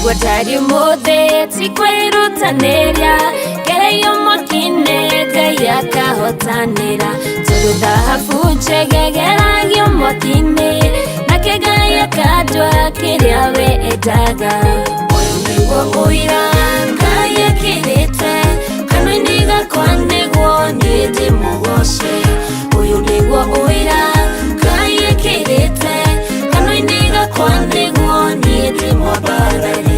Watari mothe tikwirutanĩria ngereio mwaki-inĩ Ngai akahotanĩra tondũ thahabu njegegeragia mwaki-inĩ nake Ngai akandua kĩrĩa we endaga. Ũyũ nĩguo ũira Ngai ekĩrĩte kanua-inĩ gakwa nĩguo niĩ ndĩmũgoce. Ũyũ nĩguo ũira Ngai ekĩrĩte kanua-inĩ gakwa nĩguo niĩ ndĩmwambararie.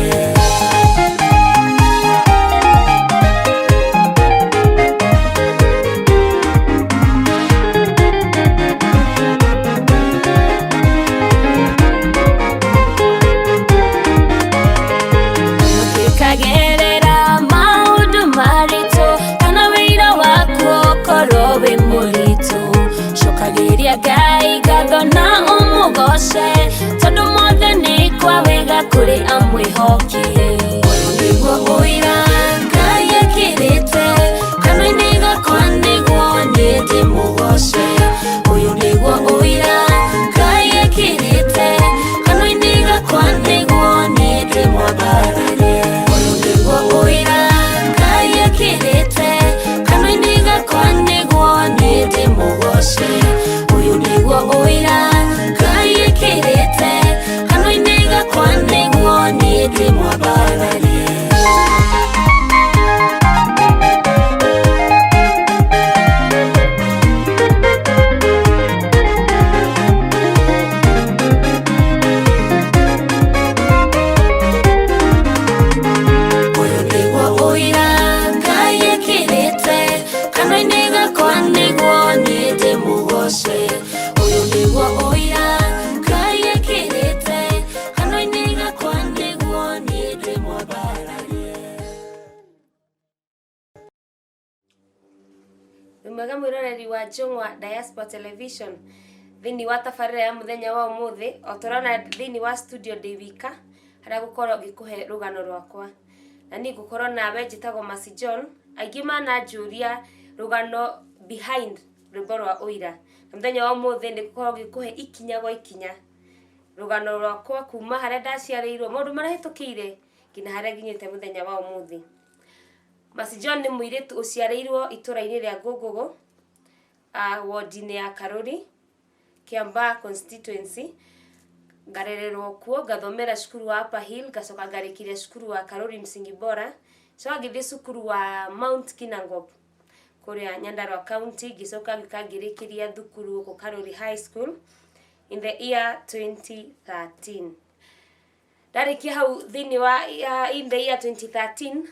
Ngai ngatho na ũmũgoce tondũ mothe nĩ kwa wega kũrĩ amwĩhokie. Ũyũ nĩguo ũira Ngai ekĩrĩte kanua-inĩ gakwa nĩguo niĩ ndĩmũgoce. Ũyũ nĩguo ũira Ngai ekĩrĩte kanua-inĩ gakwa nĩguo niĩ ndĩmwambararie. Ũyũ nĩguo ũira Ngai ekĩrĩte kanua-inĩ gakwa nĩguo niĩ ndĩmũgoce. Nĩguo ũira Ngai ekĩrĩte kanua-inĩ gakwa nĩguo niĩ ndĩmwambararie. Ũyũ nĩguo ũira Ngai ekĩrĩte kanua-inĩ gakwa nĩguo niĩ ndĩmũgoce. Mwega mwiroreri wa Njung'wa Diaspora Television thĩinĩ wa tabarĩra ya mũthenya wa ũmũthĩ o tũrona thĩinĩ wa studio ndĩ wika harĩa gũkorwo ngĩkũhe rũgano rwakwa na niĩ ngũkorwo nawe njĩtagwo Mercy John. Aingĩ mananjũria rũgano behind rwĩmbo rwa ũira na mũthenya wa ũmũthĩ nĩ ngũkorwo ngĩkũhe ikinya gwa ikinya rũgano rwakwa kuma harĩa ndaciarĩirwo maũndũ marĩa hĩtũkĩire nginya harĩa nginyĩte mũthenya wa ũmũthĩ. Mercy John nĩ mũirĩtu ũciarĩirwo itũra-inĩ rĩa Ngũngũgũ ward-inĩ ya Karuri Kiambaa constituency. Ngarererwo kuo ngathomera cukuru wa Upper Hill ngacoka ngarĩkĩria cukuru wa Karuri Msingi Bora coka ngĩthiĩ cukuru wa Mount Kinangop kũrĩa Nyandarua County ngĩcoka ngĩrĩkĩria thukuru gũkũ Karuri High School in the year 2013. Ndarĩkia hau thĩinĩ wa in the year 2013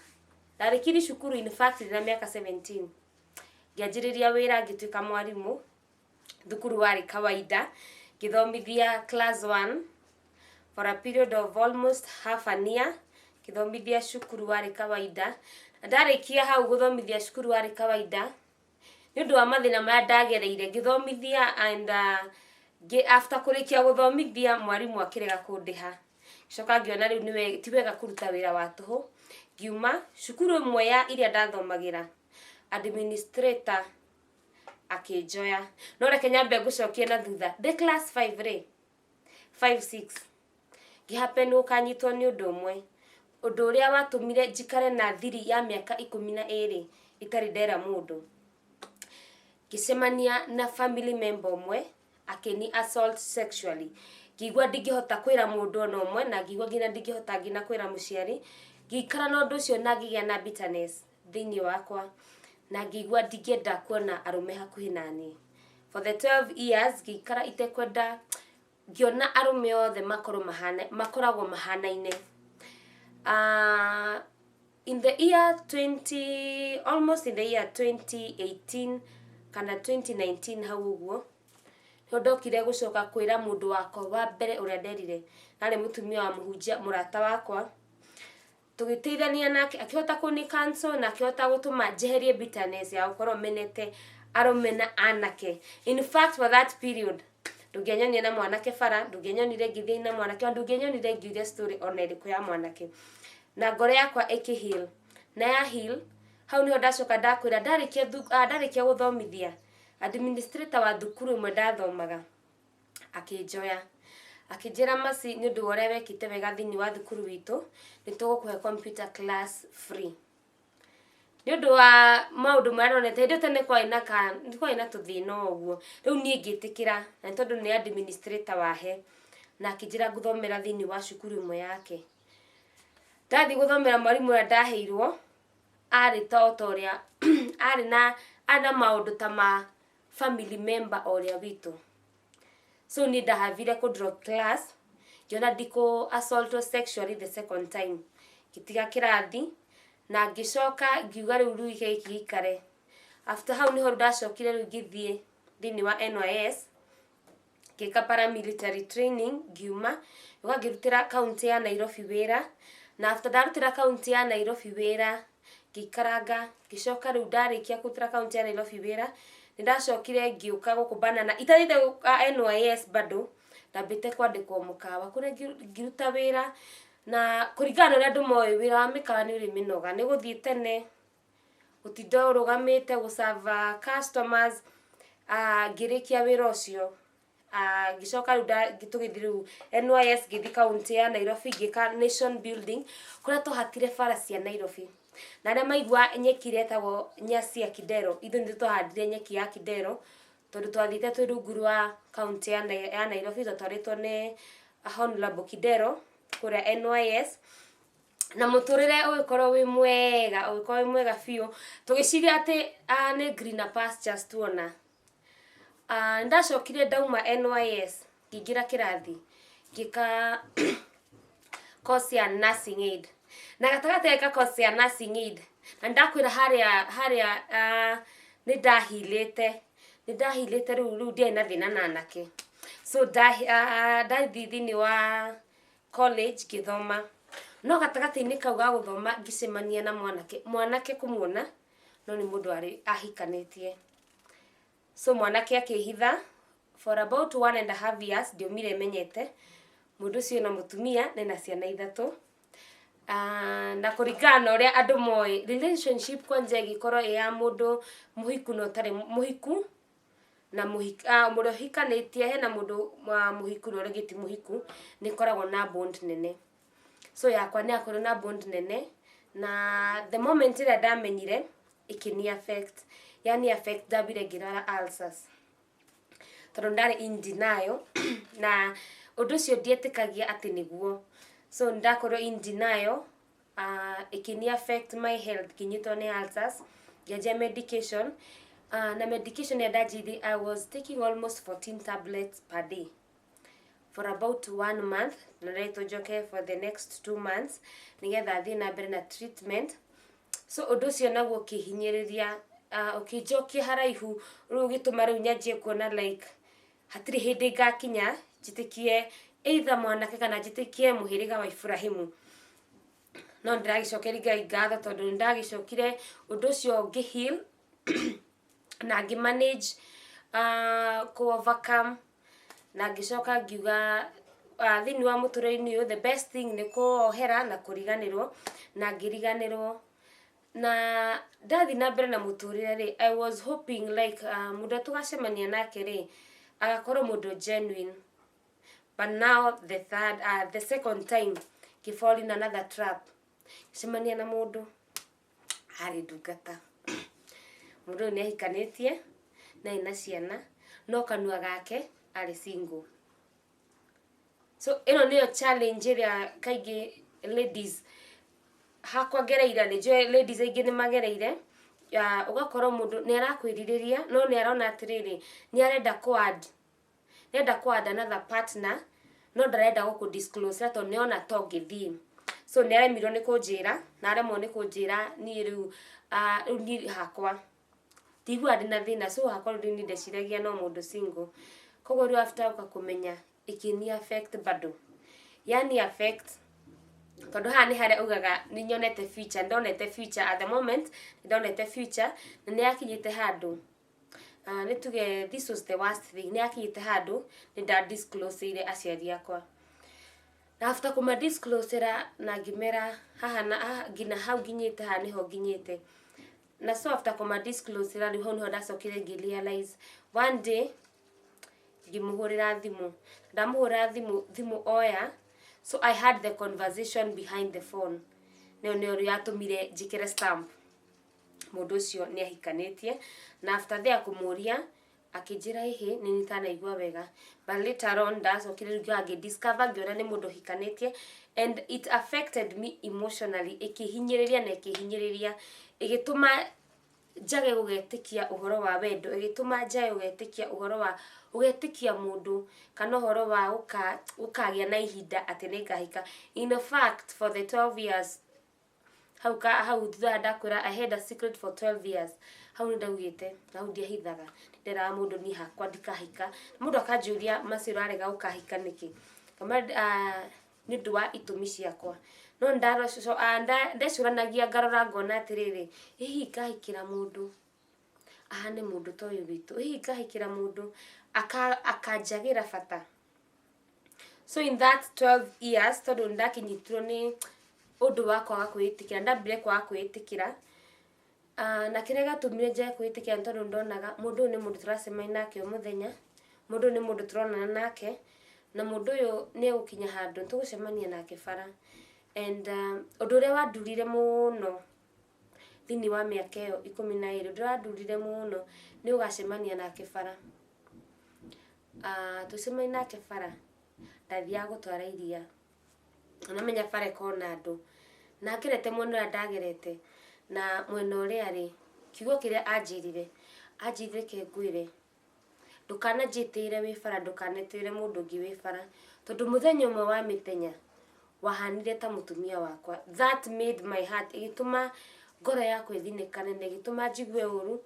ndarĩkirie cukuru in fact na mĩaka 17. Ngĩanjĩrĩria wĩra ngĩtuĩka mwarimũ thukuru warĩ Kawaida ngĩthomithia class 1 for a period of almost half an year ngĩthomithia cukuru warĩ Kawaida. Ndarĩkia hau gũthomithia cukuru warĩ Kawaida nĩ ũndũ wa mathĩna marĩa ndagereire ngĩthomithia and after kũrĩkia gũthomithia mwarimũ akĩrega kũndĩha. Coka ngĩona rĩu ti wega kũruta wĩra wa tũhũ ngiuma cukuru ĩmwe ya iria ndathomagĩra administrator akĩnjoya. No reke nyambe ngũcokie na thutha ndĩ class 5 rĩ 5-6 ngĩhappen gũkanyitwo nĩ ũndũ ũmwe ũndũ ũrĩa watũmire njikare na thiri ya mĩaka 12 itarĩ ndera mũndũ. Ngĩcemania na family member ũmwe akĩni assault sexually. Ngĩigua ndingĩhota kwĩra mũndũ ona ũmwe na ngĩigua nginya ndingĩhota nginya kwĩra mũciari. Ngĩikara na ũndũ ũcio na ngĩgĩa na bitterness thĩinĩ wakwa na ngĩigua ndingĩenda kuona arũme hakuhĩ na niĩ. For the 12 years ngĩikara itekwenda ngĩona arũme othe makoragwo mahanaine. In the year 2018 kana 2019 hau ũguo nĩ ndokire gũcoka kwĩra mũndũ wakwa wa mbere ũrĩa nderire narĩ mũtumia wa mũhunjia mũrata wakwa. Tũgĩteithania nake akĩhota kũni cancel na akĩhota gũtũma njeherie bitterness ya gũkorwo menete arũme na anake. In fact for that period ndũngĩanyonire na mwanake bara, ndũngĩanyonire ngĩthiĩ na mwanake, ndũngĩanyonire ngiuria story ona ĩrĩkũ ya mwanake. Na ngoro yakwa ĩkĩheal na ya heal hau niho ndacoka ndakwĩra ndarĩkia gũthomithia administrator wa thukuru ĩmwe ndathomaga akĩnjoya akijira masi ni ndu wore wekite wega thini wa thukuru witu nitugukuhe computer class free ni ndu wa maundu maronete ndio tene kwa ina tuthina uguo riu nie ngitikira na tondu ni administrator wahe na akijira guthomera thini wa cukuru imwe yake ndathi guthomera mwarimu ya ndaheirwo ari totoria ari na ana maundu ta ma family member oria witu so ni ndahavire ku drop class jona diko assault sexually the second time kitiga kirathi na ngicoka ngiuga riu ikare after how ni ho ndacokire riu ngithie thini wa NYS kika paramilitary training ngiuma ngirutira county ya Nairobi wira na after ndarutira county ya Nairobi wira ngikaranga ngicoka riu ndarikia kutira county ya Nairobi wira ndacokire ngiuka gukubana na itathite NYS bado ndambite kwandikwo mukawa kuria ngiruta wira na kurigana na andu moyo wira wa mikawa ni uri minoga ni guthie tene utindo rugamite gusava customers ngirikia wira ucio gicoka gitugithiru NYS githi county ya Nairobi gika nation building kuria tuhatire bara cia Nairobi na aria maigua nyeki retagwo nyasi ya Kidero ithu ndi tuhandire nyeki ya Kidero tondu twathite twi rungu rwa county ya Nairobi tutaritwo ni Honorable Kidero kuria NYS na muturire ugikorwo wi mwega fiu tugiciria ati ni greener pastures tuona ndacokire ndauma NYS ngingira kirathi ngika course ya nursing aid na gatagate ka course ya nursing aid na ndakwira haria ni ndahilite riu ndi na thina na anake so ndathi thini wa college githoma no gatagate-ini kau ga guthoma ngicemania na mwanake kumuona no ni mundu ari ahikanitie so mwanake akihitha for about 1.5 years ndio mire menyete mundu cio na mutumia na ciana ithatu na kurigana uria andu moi relationship kwanje gikorwo ya mundu muhiku no tare muhiku na mundu hikanitie he na mundu muhiku no regiti muhiku ni koragwo na bond nene so yakwa ni akorwo na bond nene na the moment ira ndamenyire ikini affect yani affect dabire girara ulcers tondu ndari in denial na undu cio ndietikagia ati niguo so ndakorwo in denial ikini affect my health kinyito ni ulcers ya medication na medication ya dajidi I was taking almost 14 tablets per day for about 1 month na reto joke for the next 2 months nigetha thi na mbere na treatment so undu cio naguo kihinyiriria ukijokia haraihu riu gituma riu nyanjie kuona like hatiri hindi ngakinya jitikie either mwanake kana jitikie muhiriga wa Ibrahimu no ndiragicokeria Ngai ngatho tondu ndagicokire undu cio ngihil na ngimanage ku overcome na ngicoka ngiuga thini wa muturire-ini the best thing ni kuohera na kuriganirwo na ngiriganirwo na ndathi na mbere na muturire ri I was hoping like mundu tugacemania nake ri agakorwo mundu genuine but now the second time ki fall in another trap cemania na mundu ari ndungata mundu ni ahikanitie na ina ciana no kanua gake ari single so ino niyo challenge ria kaigi ladies hakwa gereira ni jo ladies aingi ni magereire ugakorwo mundu ni arakwiririria no ni arona atiriri ni arenda kuad another partner no ndarenda guku disclose to ni ona to ngithii so ni aremirwo ni kunjira na aremwo ni kunjira ni riu ni hakwa tigwa ndi na thina so hakwa ndi ni ndeciragia no mundu single koguo riu after ukakumenya ikini affect bado yani affect tondu haha ni haria ugaga ni nyonete future ndonete future at the moment ndonete future na ni akinyite handu ni tuge this was the worst thing ni akinyite handu ni nda disclose ile aciari akwa na after kuma disclose na ngimera haha na ngina hau nginyite haha niho nginyite na so after kuma disclose riu ho niho ndacokire ngi realize one day ngimuhurira thimu ndamuhurira thimu oya. So I had the conversation behind the phone. Neo yatumire njikire stamp mundu ucio ni ahikanitie, na after there kumuria akinjira ihi ni nitanaigua wega, but later on ndacokire ngi discover ngiona ni mundu hikanitie, and it affected me emotionally, ikihinyiriria igituma njage gugetikia uhoro wa wendo, igituma njage gugetikia uhoro wa ugetikia mundu kana uhoro wa ukagia na ihinda ati nikahika. In fact, for the 12 years how ndakwira I had a secret for 12 years, how ndaugite hau ndiahithaga ndera mundu ni hakwa ndikahika. Mundu akanjuria maciro arega ukahika niki, kama ni ndwa itumi ciakwa, no ndecuranagia ngarora ngona atiriri hihi kahikira mundu ahane mundu toyu witu, hihi kahikira mundu akanjagira bata. So in that 12 years tondu ndakinyitirwo ni undu wa kwaga kwitikira, ndambire kwaga kwitikira, na kiria gatumire nje kwitikira tondu ndonaga mundu ni mundu turacemania nake muthenya, mundu ni mundu turonana nake, na mundu uyu ni gukinya handu tugucemania nake bara. And undu uria wandurire muno thini wa miaka iyo 12 undu wandurire muno ni ugacemania nake bara. Tucemania nake bara ndathia gutwara iria, namenya bara kona andu na ngerete mwena uria ndagerete, na mwena uria ri kiugo kiria anjirire kengwire ndukananjitire wi bara, ndukanetire mundu ngi wi bara, tondu muthenya umwe wa mitenya wahanire ta mutumia wakwa. That made my heart, igituma ngoro yakwa ithinikane, na igituma njigue uru,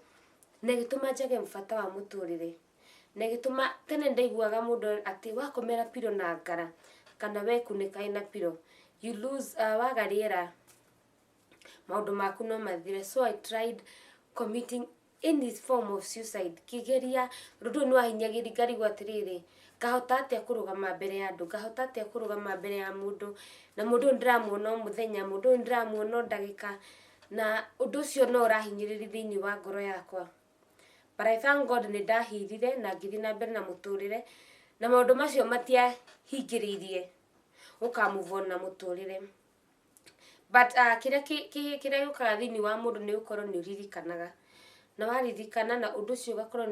na igituma njage mfata wa muturire, na igituma tene ndaiguaga mundu ati wakomera piro na ngara kana wekunika ina piro you lose wagariera maundu maku no mathire. So I tried committing any form of suicide, kigeria rundu no ahinyagiri ngarigwa atiriri ngahota atia kurugama mbere ya andu, ngahota atia kurugama mbere ya mundu, na mundu ndiramuona muthenya, mundu ndiramuona ndagika, na undu ucio no urahinyiriri thini wa ngoro yakwa. But I thank God ni ndahirire na ngithi na mbere na muturire, na maundu macio matia hingiririe ukamuvona na muturire. But kiria yukaga thini wa mundu ni ukorwo ni uririkanaga, na waririkana na undu ucio ugakorwo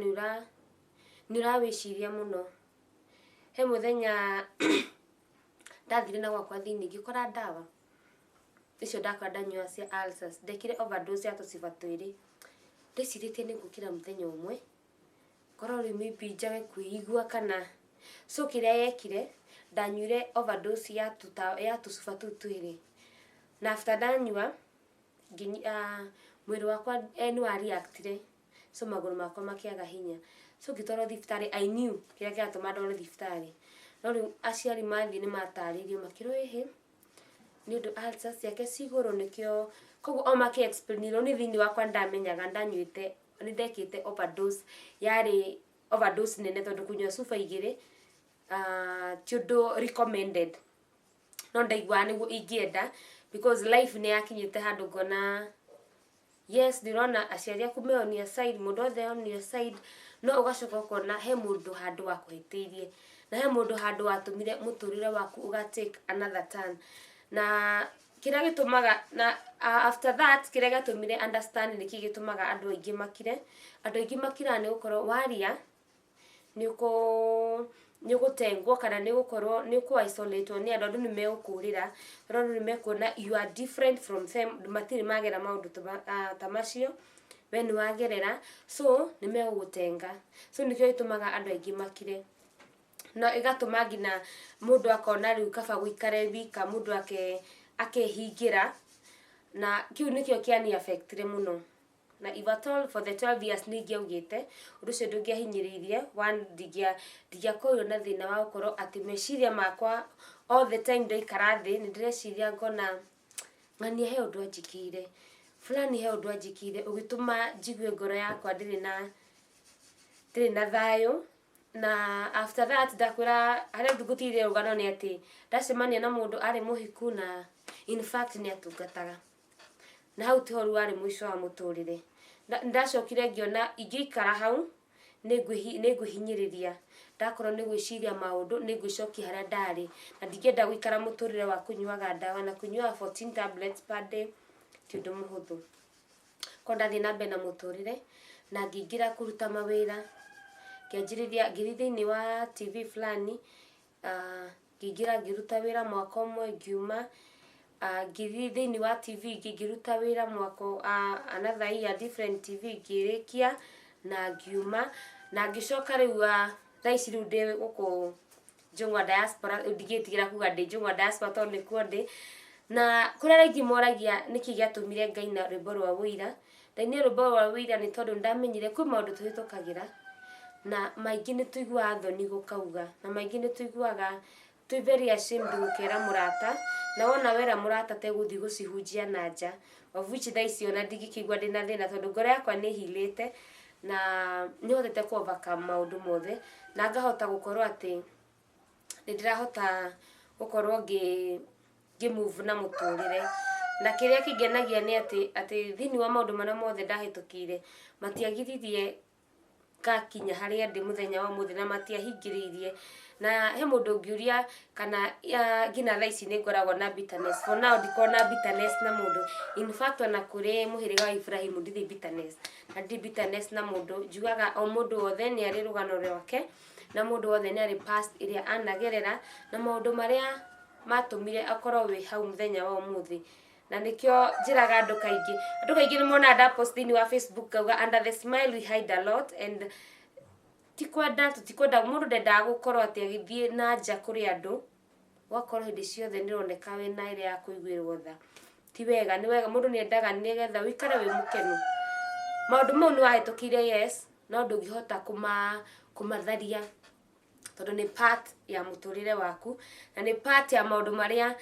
ni urawiciria muno. He muthenya ndathire na gwakwa thini ngikora ndawa icio ndakora ndanyua cia ulcers, ndekire overdose ya tuciba twiri, ndeciritie ni ngukira muthenya umwe korwo ri maybe njage kuigua kana. So kiria yekire ndanyuire overdose ya tuciba twiri, na after ndanyua mwiri wakwa ni wa reactire, so maguru makwa makiaga hinya. So ngitwaro thibitari, I knew kiria kiatuma ndware thibitari, no riu aciari mathi ni mataririo makiro ehe ni undu ulcers yake ciguru nikio, koguo o maki explainiro ni thini wakwa ndamenyaga ndanyuite ni ndekite overdose, yari overdose nene tondu kunywa cuba igiri ti undu recommended, no ndaigua niguo ingienda because life ni yakinyite handu ngona yes ndirona aciari aku me on your side, mundu othe on your side, no ugacoka ukona he mundu handu wa kuhitirie, na he mundu handu watumire muturire waku uga take another turn. Na kiria gitumaga na after that kiria gatumire understand ni kigitumaga andu aingi makira ni gukorwo waria ni gutengwo kana ni gukorwo ni ku isolate ni andu ni megukurira, andu ni mekuona you are different from them, matiri magera maundu ta macio we ni wagerera, so ni megugutenga. So nikio gitumaga andu aingi makire, no igatuma ngina mundu akona riu kaba guikare wika, mundu akehingira, na kiu nikio kiani affectire muno. Na if at all for the 12 years ni ngiaugite undu ucio ndungiahinyiririe, one ndigiakorwo na thina wa gukorwo ati meciria makwa all the time ndaikara thi ni ndireciria ngona ng'ania he undu anjikire fulani, he undu anjikire, ugituma njigue ngoro yakwa ndiri na thayo. Na after that ndakwira haria ndugutire rugano ni ati ndacemania na mundu ari muhiku, na in fact ni atungataga, na hau tiho ru ari mwisho wa muturire. Ndacokire ngiona ingiikara hau nĩngũhinyĩrĩria ndakorwo nĩ gwĩciria maũndũ nĩngũcokia harĩa ndarĩ na ndingĩenda gũikara mũtũrĩre wa kũnyuaga ndawa na kũnyua 14 tablets per day ti ũndũ mũhũthũ ko ndathiĩ na mbere na mũtũrĩre na ngĩingĩra kũruta mawĩra ngĩanjĩrĩria ngĩthiĩ thĩinĩ wa TV fulani ngĩingĩra ngĩruta wĩra mwaka ũmwe ngiuma ngĩthiĩ thĩinĩ wa TV ngĩruta wĩra mwaka another year different TV ngĩrĩkia na ngiuma na ngĩcoka rĩu thaa ici rĩu ndĩ gũkũ Njũng'wa diaspora ndigĩtigĩra kuga ndĩ Njũng'wa diaspora tondũ nĩkuo ndĩ na kũrĩa rĩngĩ moragia nĩkĩ gĩatũmire ngaina rwĩmbo rwa wũira ndainire rwĩmbo rwa wũira nĩ tondũ ndamenyire kwĩ maũndũ tũhĩtũkagĩra na maingĩ nĩ tũiguaga thoni gũkauga na maingĩ nĩ tũiguaga twĩ very ashamed gũkera mũrata na wona wera mũrata tegũthiĩ gũcihunjia na nja of which thaa ici ona ndingĩkĩigua ndĩna thĩna tondũ ngoro yakwa nĩ hilĩte na nĩ hotete ku overcome maũndũ mothe na ngahota gũkorwo atĩ nĩndĩrahota gũkorwo ngĩ move na mũtũrĩre na kĩrĩa kĩngenagia nĩ atĩ thĩinĩ wa maũndũ marĩa mothe ndahĩtũkĩire matiagithirie ngakinya harĩa ndĩ mũthenya wa mũthenya na matiahingĩrĩirie na he mũndũ ũngĩũria kana nginya thaa ici nĩngoragwo na bitterness for now ndikoragwo na bitterness na mũndũ in fact ona kũrĩ mũhĩrĩga wa Ibrahim ndirĩ bitterness na ndirĩ bitterness na mũndũ njugaga o mũndũ wothe nĩ arĩ rũgano rwake na mũndũ wothe nĩ arĩ past ĩrĩa anagerera na maũndũ marĩa matũmire akorwo wĩ hau mũthenya wa ũmũthĩ na nĩkĩo njĩraga andũ kaingĩ nĩ mona nda post thĩinĩ wa Facebook kauga under the smile we hide a lot and tutikwenda mũndũ ndendaga gũkorwo atĩ agĩthiĩ na nja kũrĩ andũ wakorwo hĩndĩ ciothe nĩ roneka wĩna ĩrĩa ya kũiguĩrwo tha ti wega nĩ wega mũndũ nĩendaga nĩgetha ũikare wĩ mũkenu maũndũ mau nĩ wahĩtũkire yes no ndũngĩhota kũmatharia tondũ nĩ part ya mũtũrĩre waku na nĩ part ya maũndũ marĩa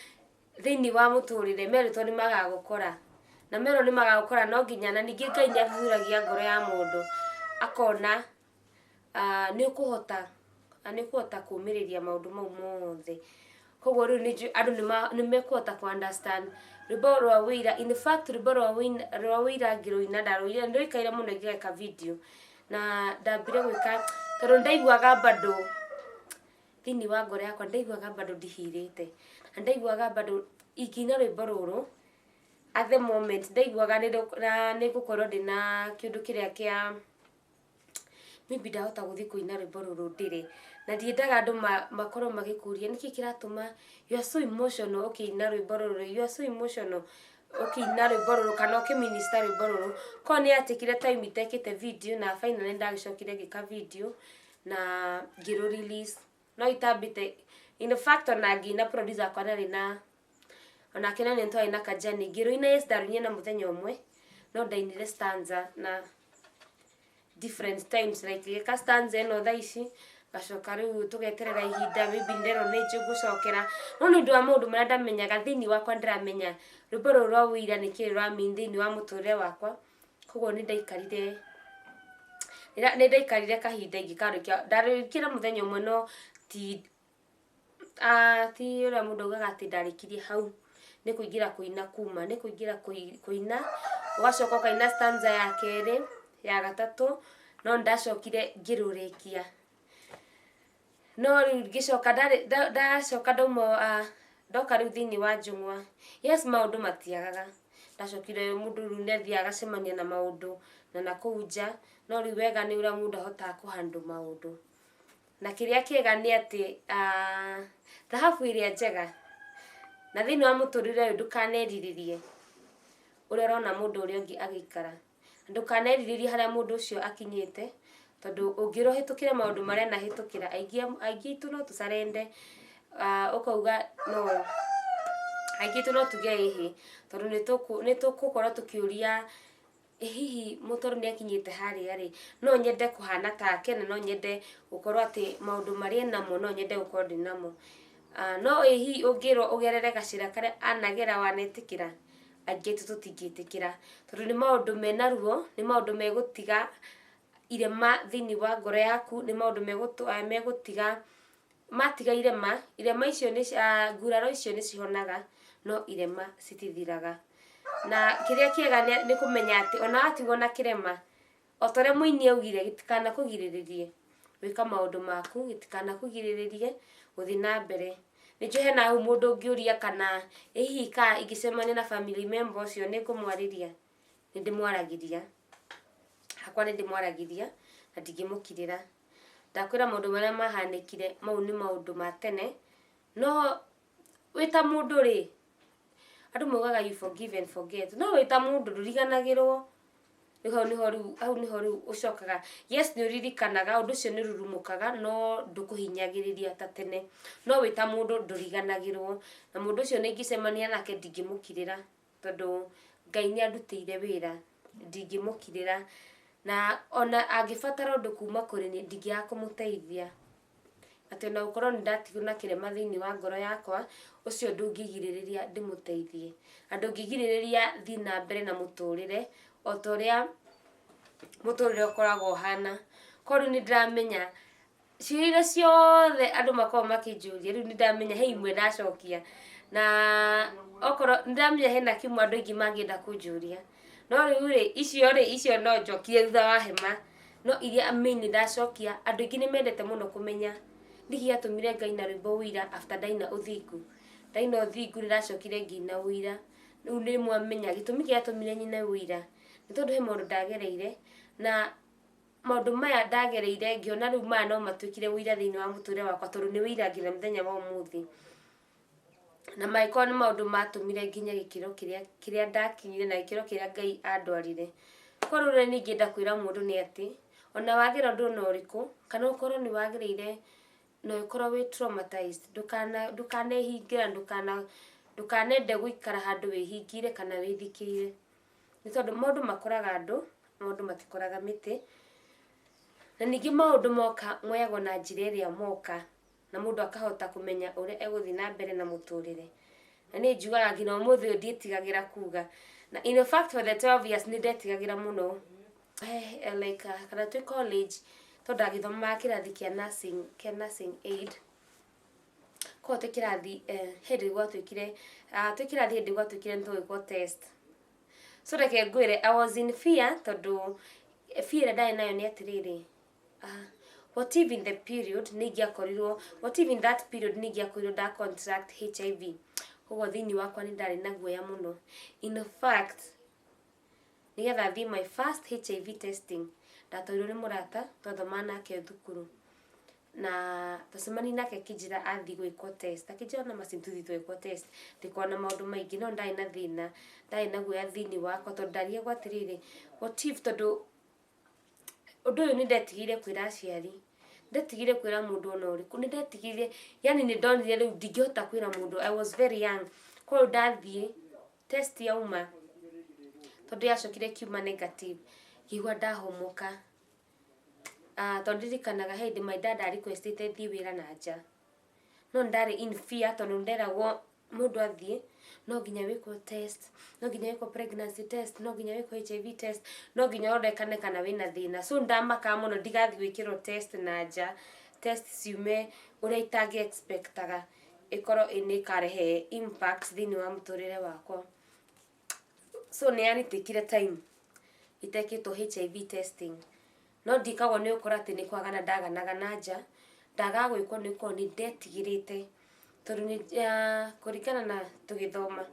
thĩinĩ wa mũtũrĩre merĩtwo nĩ magagũkora na merwo nĩ magagũkora no nginya na ningĩ Ngai nĩ athuragia ngoro ya mũndũ akona nĩ ũkũhota kũmĩrĩria maũndũ mau mothe koguo rĩu andũ nĩ mekũhota ku understand rwĩmbo rwa wũira in fact rwĩmbo rwa wũira ngĩrũina ndarũire nĩrũikaire mũno ngĩgeka video na ndambire gwĩka tondũ ndaiguaga bado thĩinĩ wa ngoro yakwa ndaiguaga bado ndihirĩte na ndaiguaga bado ingĩina rwĩmbo rũrũ at the moment ndaiguaga nĩ gũkorwo ndĩna kĩndũ kĩrĩa kĩa maybe ndahota gũthiĩ kũina rwĩmbo rũrũ ndĩrĩ na ndiendaga andũ makorwo magĩkũria nĩkĩ kĩratũma you are so emotional ũkĩina rwĩmbo rũrũ you are so emotional ũkĩina rwĩmbo rũrũ kana ũkĩminister rwĩmbo rũrũ ko nĩ atikire time itekĩte video na finally ndagĩcokire ngĩka video na ngĩrũ release no itambite in fact ona ngĩina producer kwa ndarĩ na ona kena nĩ ntwarĩ na kajani ngĩrũina yes ndarũinire na mũthenya ũmwe no ndainire stanza na different times like gĩka stanza ĩno thaa ici gacoka rĩu tũgeterera ihinda maybe nderwo nĩ ngũcokera no nĩ ũndũ wa maũndũ marĩa ndamenyaga thĩinĩ wakwa ndĩramenya rwĩmbo rũrũ rwa wũira nĩkĩĩ rũramean thĩinĩ wa mũtũrĩre wakwa koguo nĩ ndaikarire kahinda ingĩkarĩkia ndarĩkire mũthenya ũmwe no ti ũrĩa mũndũ augaga atĩ ndarĩkirie hau nĩ kũingĩra kũina kuma nĩ kũingĩra kũina ũgacoka ũkaina stanza ya kerĩ ya gatatũ no ndacokire ngĩrũrĩkia no rĩu ngĩcoka ndacoka ndoka rĩu thĩinĩ wa Njũng'wa yes maũndũ matiagaga ndacokire mũndũ rĩu nĩathiaga agacemania na maũndũ na nakũu nja no rĩu wega nĩ ũrĩa mũndũ ahotaga kũhandle maũndũ na kĩrĩa kĩega nĩ atĩ thahabu ĩrĩa njega na thĩinĩ wa mũtũrĩre ũyũ ndũkanerirĩrie ũrĩa ũrona mũndũ ũrĩa ũngĩ agĩikara ndũkanerirĩrie harĩa mũndũ ũcio akinyĩte tondũ ũngĩrohĩtũkĩra maũndũ marĩa nahĩtũkĩra aingĩ itũ no tũcarende ũkauga no aingĩ itũ no tuge ĩhĩ tondũ nĩ tũgũkorwo tũkĩũria hihi mũtũrũ nĩ akinyĩte harĩa rĩ no nyende kũhana take na no nyende gũkorwo atĩ maũndũ marĩa namo no nyende gũkorwo ndĩ namo no hihi ũngĩrwo ũgerere gacĩra karĩa anagera wanetĩkĩra aingĩ itũ tũtingĩtĩkĩra tondũ nĩ maũndũ mena ruo nĩ maũndũ megũtiga irema thĩinĩ wa ngoro yaku nĩ maũndũ megũtiga matiga irema icio nguraro icio nĩ cihonaga no irema citithiraga na kĩrĩa kĩega nĩ kũmenya atĩ ona watigwo na kĩrema otore muini augire gitikana kugiriririe wika maundu maku gitikana kugiriririe guthi na mbere nijo hena hu mundu ngiuria kana hihi ka igicemania na family member ucio ni kumwariria ndimwaragiria hakwa ndimwaragiria na ndingimukirira ndakwira maundu maria mahanikire mau ni maundu ma tene no wita mundu ri andu mogaga you forgive and forget no wita mundu nduriganagirwo hau niho riu ucokaga yes ni uririkanaga undu cio ni rurumukaga no ndukuhinyagiriria ta tene no wita mundu nduriganagirwo na mundu cio ni ngicemania nake ndingimukirira tondu Ngai ni andutire wira ndingimukirira na ona angibatara undu kuma kuri ni ndingiaga kumuteithia ati na ukorwo ni ndatigwo na kirema thiini wa ngoro yakwa ucio ndungigiririria ndimuteithie andu ngigiririria thi na mbere na muturire otoria muturire ukoragwo hana koru ni ndamenya ciire ciothe andu makao makinjuria riu ni ndamenya he imwe ndacokia na okoro ndamenya hena kimwe andu ingi mangienda kunjuria no riu ri icio no njokie thutha wa hema no iria amini ndacokia andu ingi ni mendete muno kumenya ndigiatumire Ngai na rwimbo wira after daina uthingu ndacokire ngina wira riu ni mwamenya gitumi giatumire nyine wira ni tondu he maundu ndagereire na maundu maya ndagereire ngiona riu maya no matuikire wira thiini wa muture wakwa tondu ni wira nginya muthenya wa umuthi na maiko ni maundu matumire nginya gikiro kiria ndakinyire na gikiro kiria Ngai andwarire koru re ningi ndakwira mundu ni ati ona wagira ndu no riku kana ukorwo ni wagireire no ukorwo wi traumatized ndukanehingira ndukanende guikara handu wihingire kana withikire ni tondu maundu makoraga andu maundu matikoraga miti na ningi maundu moka moyagwo na njira iria moka na mundu akahota kumenya uria eguthi na mbere na muturire na ni njugaga ngina umuthi ndietigagira kuga na in fact for the 12 years ni ndetigagira muno like kana twi college tondu agithoma kirathi kia nursing aid ko te kirathi hindi gwatwikire twikirathi hindi gwatwikire ntwiko test so reke ngwire I was in fear tondu fear ndai nayo ni atiriri what if in the period ningiakorirwo what if in that period ningiakorirwo da contract HIV koguo thini wakwa ni ndari na guoya muno in fact nigetha thi my first HIV testing ndatoirwo ni murata twathoma nake thukuru na tacemani nake kijira athi gwiko test akijira na masintuthi twiko test ndikona maundu maingi no ndai na thina ndai na guoya thini wakwa tondu ndarie gwatiriri what if tondu undu uyu ni ndetigire kwira aciari ndetigire kwira mundu ona uriku ni ndetigire yani ni ndonire riu ndingihota kwira mundu I was very young ko ndathie test yauma tondu yacokire kiuma negative kiigua ndahomoka tondu ndirikanaga hindi my dad requestete thie wira na nja no ndari in fear tondu nderagwo mundu athie no nginya wiko test no nginya wiko pregnancy test no nginya wiko HIV test no nginya ondekane kana wina thina so ndamaka muno ndigathi gwikiro test na nja test ciume uria itangi expectaga ikoro ini karehe impact thini wa muturire wakwa so ni anitikire time itekito HIV testing no ndikagwo ni ukora ati ni kwagana ndaganaga na nja ndagagwikwo ni ko ni ndetigirite tondu ni kurikana na tugithoma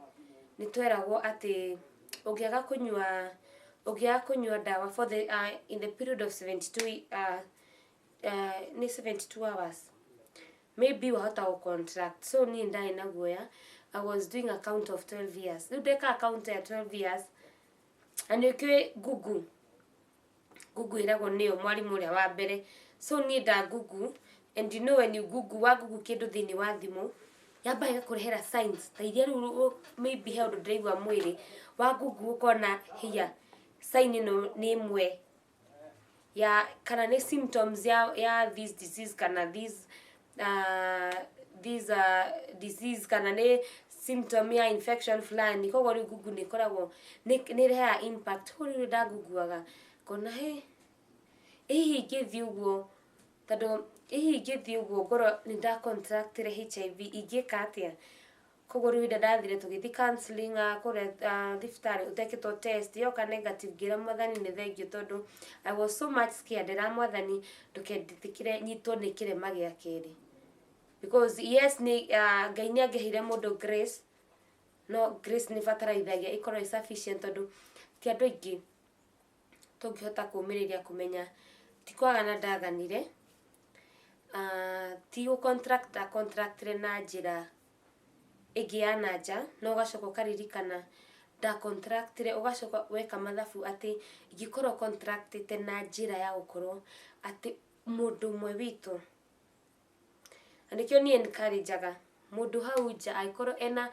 ni tweragwo ati ugiaga kunyua dawa for the in the period of 72 hours maybe wahota go contract so ni ndai na guoya I was doing a count of 12 years you take account ya 12 years and you Google iragwo niyo mwarimu uria wa mbere so ni nda Google and you know when you Google kindu thini wa thimu yamba igakurehera signs ta iria ru maybe he undu ndiraigua mwiri wa Google ukona here sign no ni imwe ya kana ni symptoms ya this disease kana this disease kana ni symptom ya infection fulani koguo ri Google ni koragwo ni reha impact huri nda Google kona ingithi uguo tondu ingithi uguo ngoro ni nda contractire HIV ingika atia koguo riu ida ndathire tugithi counseling kure thiftari utekitwo test yoka negative gira mwathani ni thengio tondu I was so much scared ndira mwathani ndukendithikire nyitwo ni kirema gia keri because yes ni Ngai ni angehire mundu grace no grace ni fataraithagia ikorwo sufficient tondu ti andu aingi tungihota kumiriria kumenya tikwaga na ndaganire ti contractire na njira igiana nja no gacoka karirikana da contractire ugacoka weka mathabu ati igikorwo contractite na njira ya gukorwo ati mundu mwe witu andikio ni encourageaga mundu hau nja aikorwo ena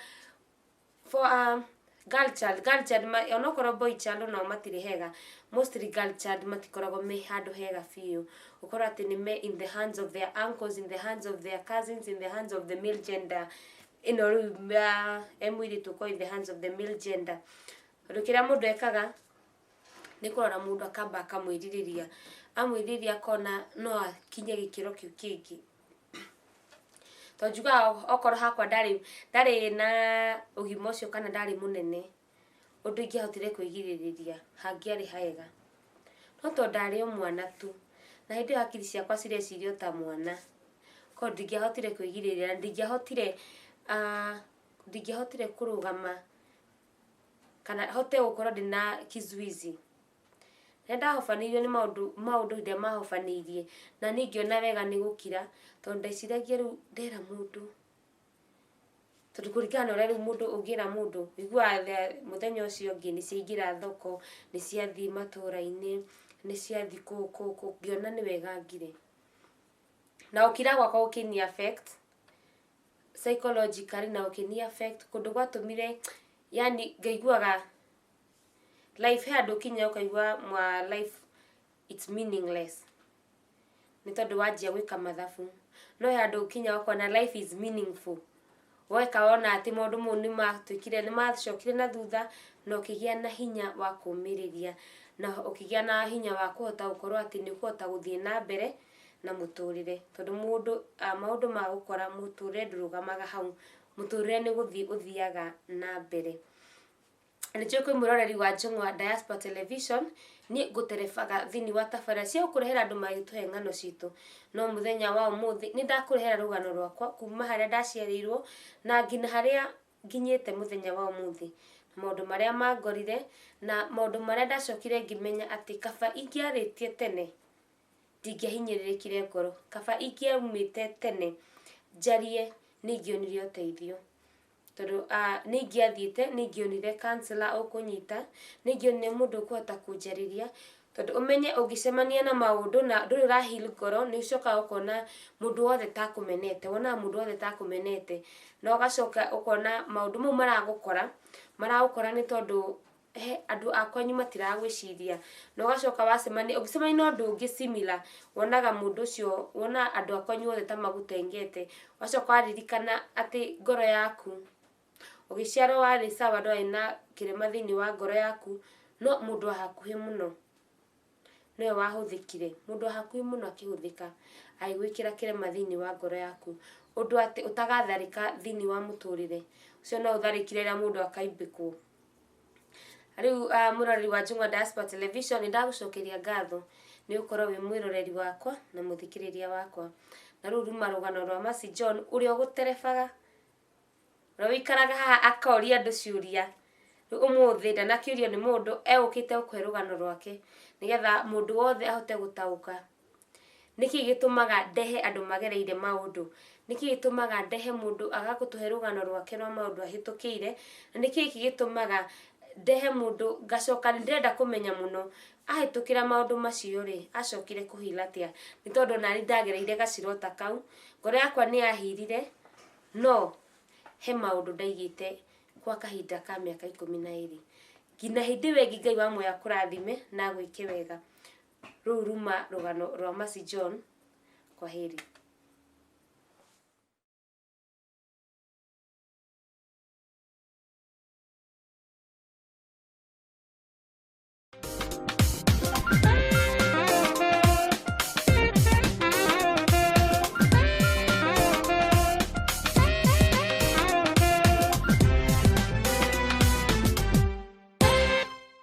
for girl child onokorwo boy child no matiri hega mostly girl child matikoragwo me handu hega fiu ukorwo ati ni me in the hands of their uncles, in the hands of their cousins, in the hands of the male gender emwiri tuko in the hands of the male gender rukira mundu ekaga ni kurora mundu akamba akamwiririria amwiririria kona no akinye gikiro kiu kingi tojuga okoro hakwa ndari na ugimo cio kana ndari munene undu ingihotire kwigiririria hangiari haega no to ndari o mwana tu na hindi hakiri ciakwa cirecirio ta mwana ko ndingihotire kwigiririria ndingihotire kurugama kana hote gukorwo ndina kizuizi nenda hofanirio ni maundu ndia mahofanirie na ningiona wega ni gukira tondu ndeciragia riu ndera mundu tondu kurigana uri mundu ungira mundu igua muthenya ucio ngi ni ciingira thoko ni ciathi matura-ini ni ciathi ku ngiona ni wega ngire na ukira gwakwa ukini affect psychologically na ukini affect kundu gwatumire yani ngaiguaga life had ukinya ukaigua mwa life it's meaningless ni tondu wajia gwika mathabu no handu ukinya ukona life is meaningful wekaona ati maundu mu ni matwikire ni macokire na thutha no kigia na hinya wa kumiriria na ukigia na hinya wa kuhota gukorwo ati ni kuhota guthie na mbere na muturire tondu mundu maundu ma gukora muturire ndurugamaga hau muturire ni guthie uthiaga na mbere Nicho kwi muroreri wa Njung'wa Diaspora Television ni guterefaga thini wa tafara cia kurehera andu magituhe ngano citu no muthenya wa umuthi ni ndakurehera rugano rwakwa kuma haria ndaciarirwo na ngina haria nginyete muthenya wa umuthi maundu maria mangorire na maundu maria ndacokire ngimenya ati kaba ingiaritie tene ndingiahinyiririkire ngoro kaba ingiumite tene njarie ningionire uteithio tondu ningiathiite ningionire counselor ukunyita ningionire mundu kuhota kunjariria tondu umenye ungicemania na maundu na nduri rahil ngoro ni ucoka ukona mundu wothe takumenete wona mundu wothe takumenete no gacoka ukona maundu mau maragukora ni tondu andu akwanyu matiragwiciria no gacoka wacemania ungicemania no ndu ungi similar wonaga mundu ucio wona andu akwanyu wothe tamagutengete wacoka waririkana ati ngoro yaku ugiciaro wari sawa ndo ina kirema thini wa ngoro yaku no mundu wa hakuhi muno no wahuthikire mundu wa hakuhi muno akihuthika aigwikira kirema thini wa ngoro yaku undu ati utagatharika thini wa muturire ucio no utharikire ra mundu akaimbikwo riu muroreri wa Njung'wa Diaspora Television ndagucokeria ngatho ni ukorwo wi mwiroreri wakwa na muthikiriria wakwa na riu marugano rwa Mercy John uria guterefaga rawikaraga haha akoria andu ciuria umuthi ndana kiurio ni mundu eukite ukwe rugano rwake nigetha mundu wothe ahote gutauka niki gitumaga ndehe andu magereire maundu niki gitumaga ndehe mundu agagutuhe rugano rwake rwa maundu ahitukire na niki gitumaga ndehe mundu gacoka ndirenda kumenya muno ahitukira maundu macio ri acokire kuhila atia ni tondu nani ndagereire gacirota kau ngoro yakwa ni yahirire no he maundu ndaigite kwa kahinda ka miaka 12 ngina hindi wengi Ngai wa moya kurathime na gwike wega ruruma rugano rwa Mercy John kwa heri.